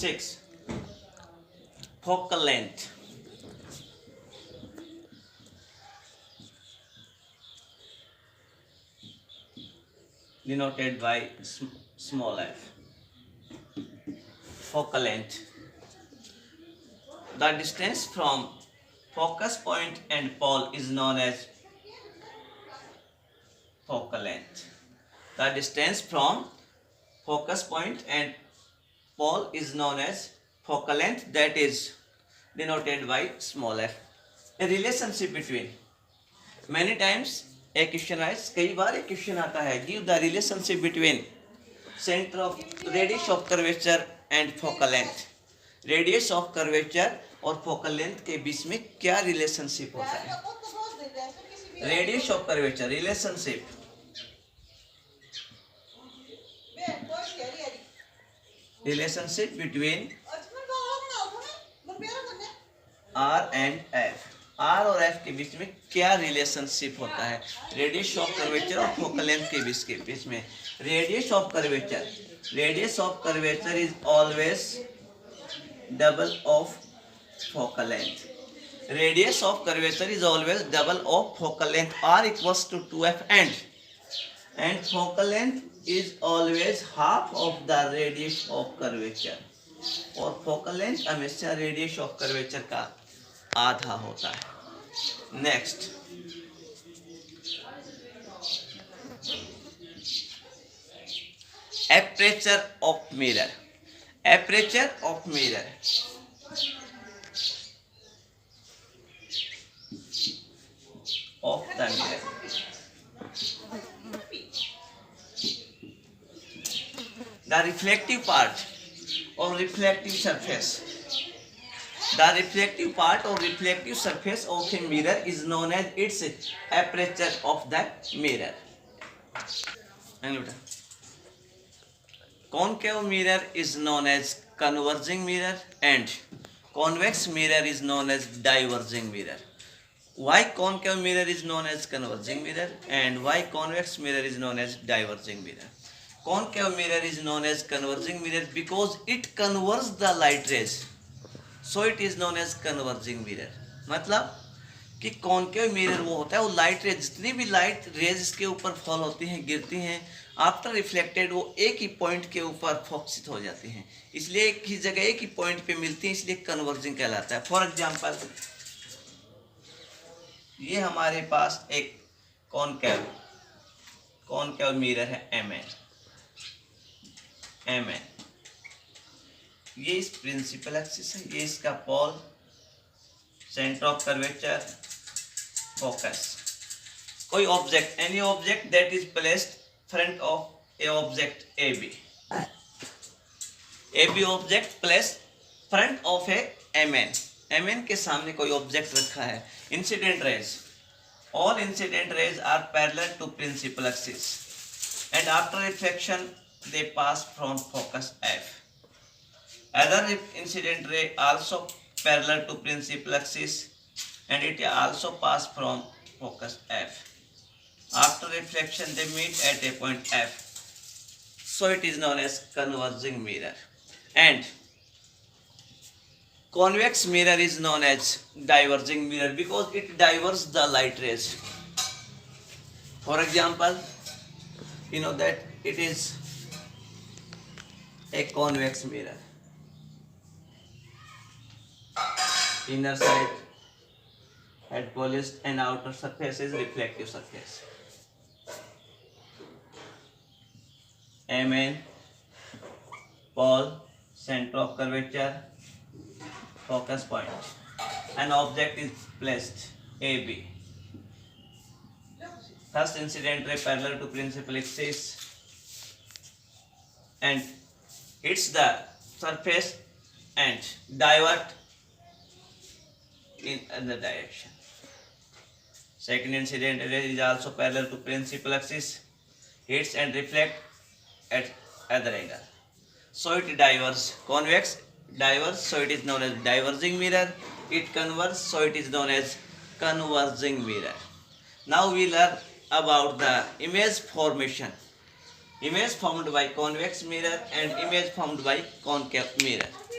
6. Focal length. Denoted by small f. Focal length. The distance from focus point and pole is known as focal length. The distance from focus point and pole is known as focal length, that is denoted by small f. A relationship between. Many times a question is, कई बार एक question आता है, give the relationship between center of radius of curvature and focal length. Radius of curvature और focal length के बीच में क्या relationship होता है? Radius of curvature relationship between R and F. R और एफ के बीच में क्या रिलेशनशिप होता है रेडियस ऑफ कर्वेचर और फोकल लेंथ के बीच में? Radius of curvature is always double of focal length. Radius of curvature is always double of focal length. R equals to 2f and focal length is always half of the radius of curvature. और focal length हमेशा radius of curvature का आधा होता है. Next, aperture of mirror. Aperture of mirror. Of the mirror. The reflective part or reflective surface. The reflective part or reflective surface of a mirror is known as its aperture of the mirror. Concave mirror is known as converging mirror and convex mirror is known as diverging mirror. Why concave mirror is known as converging mirror and why convex mirror is known as diverging mirror? Concave mirror is known as converging mirror because it converges the light rays, so it is known as converging mirror. मतलब कि concave mirror वो होता है, वो light rays, जितनी भी light rays इसके ऊपर फॉल होती हैं, गिरती हैं, आफ्टर रिफ्लेक्टेड वो एक ही पॉइंट के ऊपर फोकसित हो जाती हैं, इसलिए एक ही जगह एक ही पॉइंट पे मिलती हैं, इसलिए कन्वर्जिंग कहलाता है. फॉर एग्जांपल ये हमारे पास एक कॉन्केव मिरर है एम एन. ये इस प्रिंसिपल एक्सिस है, ये इसका pole, centre of curvature, focus. कोई object, any object that is placed front of a object AB object placed front of a MN के सामने कोई ऑब्जेक्ट रखा है. Incident rays, all incident rays are parallel to principal axis and after reflection they pass from focus F. Other incident ray also parallel to principal axis and it also pass from focus F. After reflection they meet at a point F. So it is known as converging mirror. And convex mirror is known as diverging mirror because it diverges the light rays. For example, you know that it is a convex mirror. Inner side had polished and outer surface is reflective surface. MN, pole, center of curvature, focus point. An object is placed AB. First incident ray parallel to principal axis and hits the surface and divert in other direction. Second incident ray is also parallel to principal axis, hits and reflect at other angle. So it diverges. Convex diverges, so it is known as diverging mirror. It converges, so it is known as converging mirror. Now we learn about the image formation. Image formed by convex mirror and image formed by concave mirror.